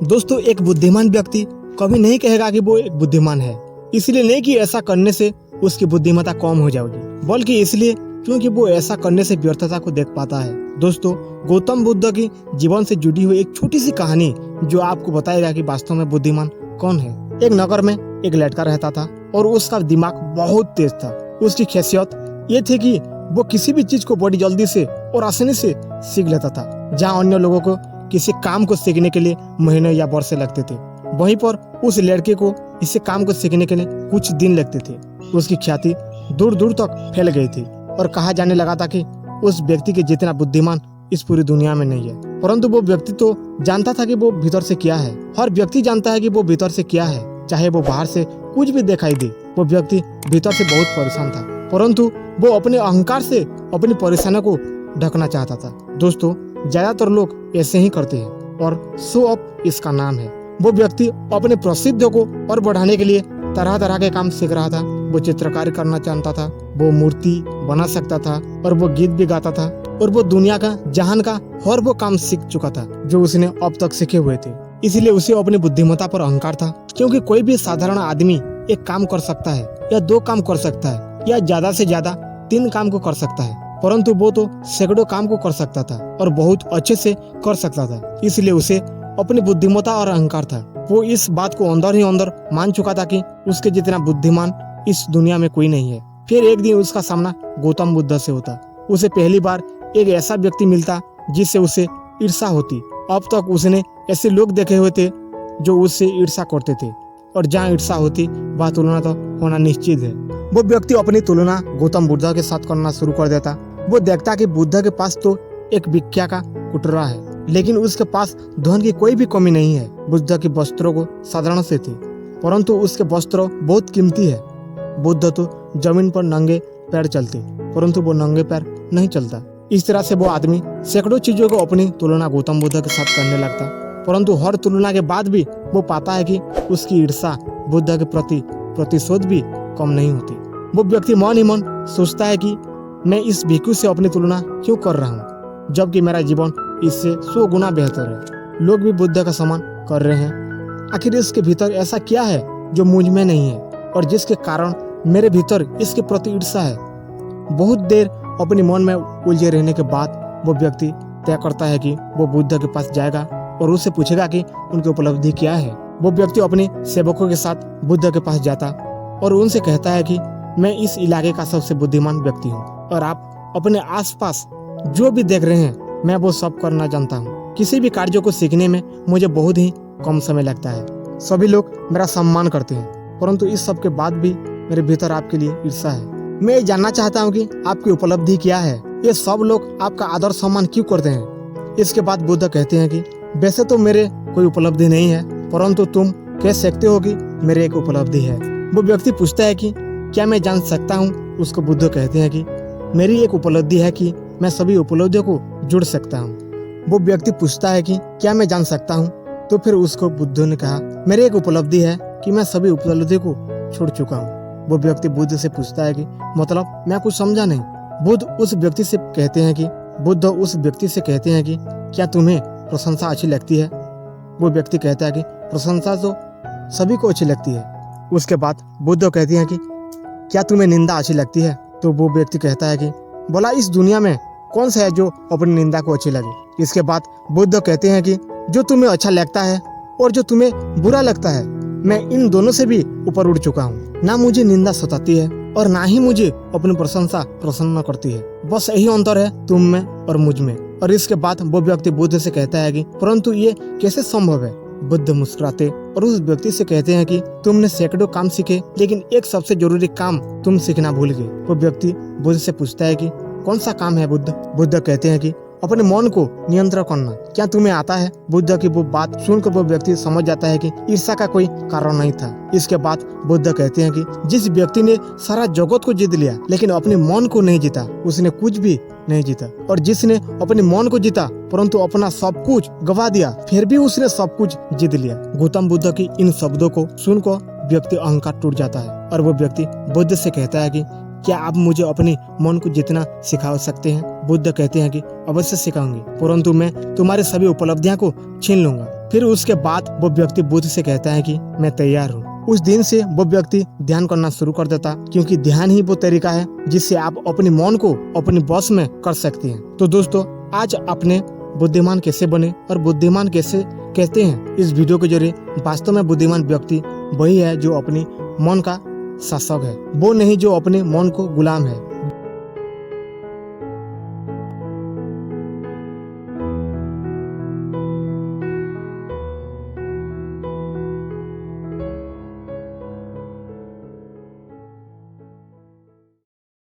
दोस्तों, एक बुद्धिमान व्यक्ति कभी नहीं कहेगा कि वो एक बुद्धिमान है, इसलिए नहीं कि ऐसा करने से उसकी बुद्धिमत्ता कम हो जाएगी, बल्कि इसलिए क्योंकि वो ऐसा करने से व्यर्थता को देख पाता है। दोस्तों, गौतम बुद्ध की जीवन से जुड़ी हुई एक छोटी सी कहानी जो आपको बताएगा कि वास्तव में बुद्धिमान कौन है। एक नगर में एक लड़का रहता था और उसका दिमाग बहुत तेज था। उसकी खासियत ये थी कि वो किसी भी चीज को बड़ी जल्दी से और आसानी से सीख लेता था। जहाँ अन्य लोगों को किसी काम को सीखने के लिए महीनों या वर्षे लगते थे, वहीं पर उस लड़के को इस काम को सीखने के लिए कुछ दिन लगते थे। उसकी ख्याति दूर दूर तक फैल गई थी और कहा जाने लगा था कि उस व्यक्ति के जितना बुद्धिमान इस पूरी दुनिया में नहीं है। परंतु वो व्यक्ति तो जानता था कि वो भीतर से क्या है। हर व्यक्ति जानता है कि वो भीतर से क्या है, चाहे वो बाहर से कुछ भी दिखाई दे। वो व्यक्ति भीतर से बहुत परेशान था, परंतु वो अपने अहंकार से अपनी परेशानी को ढकना चाहता था। दोस्तों, ज्यादातर लोग ऐसे ही करते हैं और शो ऑफ इसका नाम है। वो व्यक्ति अपने प्रसिद्ध को और बढ़ाने के लिए तरह तरह के काम सीख रहा था। वो चित्रकारी करना चाहता था, वो मूर्ति बना सकता था और वो गीत भी गाता था और वो दुनिया का जहान का हर वो काम सीख चुका था जो उसने अब तक सीखे हुए थे। इसलिए उसे अपनी बुद्धिमत्ता पर अहंकार था, क्योंकि कोई भी साधारण आदमी एक काम कर सकता है या दो काम कर सकता है या ज्यादा से ज्यादा 3 काम को कर सकता है, परंतु वो तो सैकड़ों काम को कर सकता था और बहुत अच्छे से कर सकता था। इसलिए उसे अपनी बुद्धिमत्ता और अहंकार था। वो इस बात को अंदर ही अंदर मान चुका था कि उसके जितना बुद्धिमान इस दुनिया में कोई नहीं है। फिर एक दिन उसका सामना गौतम बुद्ध से होता। उसे पहली बार एक ऐसा व्यक्ति मिलता जिससे उसे ईर्ष्या होती। अब तक उसने ऐसे लोग देखे हुए थे जो उससे ईर्ष्या करते थे, और जहाँ ईर्ष्या होती वहाँ तुलना तो होना निश्चित है। वो व्यक्ति अपनी तुलना गौतम बुद्ध के साथ करना शुरू कर देता। वो देखता कि बुद्ध के पास तो एक भिक्षा का कुटरा है, लेकिन उसके पास धन की कोई भी कमी नहीं है। बुद्ध के वस्त्रों को साधारण से थे, परंतु उसके वस्त्र बहुत कीमती है। बुद्ध तो जमीन पर नंगे पैर चलते, परंतु वो नंगे पैर नहीं चलता। इस तरह से वो आदमी सैकड़ों चीजों को अपनी तुलना गौतम बुद्ध के साथ करने लगता, परंतु हर तुलना के बाद भी वो पाता है कि उसकी ईर्ष्या बुद्ध के प्रति प्रतिशोध भी कम नहीं होती। वो व्यक्ति मन ही मन सोचता है कि मैं इस भिक्षु से अपनी तुलना क्यों कर रहा हूँ, जबकि मेरा जीवन इससे 100 गुना बेहतर है। लोग भी बुद्ध का सम्मान कर रहे हैं। आखिर इसके भीतर ऐसा क्या है जो मुझ में नहीं है और जिसके कारण मेरे भीतर इसके प्रति ईर्ष्या है। बहुत देर अपने मन में उलझे रहने के बाद वो व्यक्ति तय करता है कि वो बुद्ध के पास जाएगा और उससे पूछेगा कि उनकी उपलब्धि क्या है। वो व्यक्ति अपने सेवकों के साथ बुद्ध के पास जाता और उनसे कहता है कि मैं इस इलाके का सबसे बुद्धिमान व्यक्ति हूँ और आप अपने आसपास जो भी देख रहे हैं मैं वो सब करना जानता हूँ। किसी भी कार्य को सीखने में मुझे बहुत ही कम समय लगता है। सभी लोग मेरा सम्मान करते हैं, परंतु इस सब के बाद भी मेरे भीतर आपके लिए ईर्ष्या है। मैं ये जानना चाहता हूँ कि आपकी उपलब्धि क्या है। ये सब लोग आपका आदर सम्मान क्यों करते हैं। इसके बाद बुद्ध कहते हैं कि वैसे तो मेरे कोई उपलब्धि नहीं है, परंतु तुम कह सकते हो कि मेरे एक उपलब्धि है। वो व्यक्ति पूछता है कि क्या मैं जान सकता हूँ। उसको बुद्ध कहते हैं कि मेरी एक उपलब्धि है कि मैं सभी उपलब्धियों को जुड़ सकता हूँ। वो व्यक्ति पूछता है कि क्या मैं जान सकता हूँ, तो फिर उसको बुद्ध ने कहा मेरी एक उपलब्धि है कि मैं सभी उपलब्धियों को छोड़ चुका हूँ। वो व्यक्ति बुद्ध से पूछता है कि मतलब मैं कुछ समझा नहीं। बुद्ध उस व्यक्ति से कहते हैं कि क्या तुम्हें प्रशंसा अच्छी लगती है। वो व्यक्ति कहता है कि प्रशंसा तो सभी को अच्छी लगती है। उसके बाद बुद्ध कहते हैं कि क्या तुम्हें निंदा अच्छी लगती है। तो वो व्यक्ति कहता है कि बोला इस दुनिया में कौन सा है जो अपनी निंदा को अच्छी लगे। इसके बाद बुद्ध कहते हैं कि जो तुम्हें अच्छा लगता है और जो तुम्हें बुरा लगता है, मैं इन दोनों से भी ऊपर उड़ चुका हूँ। ना मुझे निंदा सताती है और ना ही मुझे अपनी प्रशंसा प्रसन्न करती है। बस यही अंतर है तुम में और मुझ में। और इसके बाद वो व्यक्ति बुद्ध से कहता है कि परंतु ये कैसे संभव है। बुद्ध मुस्कुराते और उस व्यक्ति से कहते हैं कि तुमने सैकड़ों काम सीखे, लेकिन एक सबसे जरूरी काम तुम सीखना भूल गए। वो व्यक्ति बुद्ध से पूछता है कि कौन सा काम है बुद्ध। बुद्ध कहते हैं कि अपने मन को नियंत्रण करना। क्या तुम्हें आता है। बुद्ध की वो बात सुनकर वो व्यक्ति समझ जाता है कि ईर्ष्या का कोई कारण नहीं था। इसके बाद बुद्ध कहते हैं कि जिस व्यक्ति ने सारा जगत को जीत लिया लेकिन अपने मन को नहीं जीता, उसने कुछ भी नहीं जीता। और जिसने अपने मन को जीता परंतु अपना सब कुछ गवा दिया, फिर भी उसने सब कुछ जीत लिया। गौतम बुद्ध की इन शब्दों को सुनकर व्यक्ति अहंकार टूट जाता है और वो व्यक्ति बुद्ध से कहता है कि क्या आप मुझे अपने मन को जितना सिखा सकते हैं। बुद्ध कहते हैं कि अवश्य सिखाऊंगी, परंतु मैं तुम्हारे सभी उपलब्धियों को छीन लूंगा। फिर उसके बाद वो व्यक्ति बुद्ध से कहता है कि मैं तैयार हूँ। उस दिन से वो व्यक्ति ध्यान करना शुरू कर देता, क्योंकि ध्यान ही वो तरीका है जिससे आप अपने मन को अपनी बस में कर सकते हैं। तो दोस्तों, आज अपने बुद्धिमान कैसे बने और बुद्धिमान कैसे कहते हैं, इस वीडियो के जरिए वास्तव में बुद्धिमान व्यक्ति वही है जो अपनी मन का शासक है, वो नहीं जो अपने मन को गुलाम है।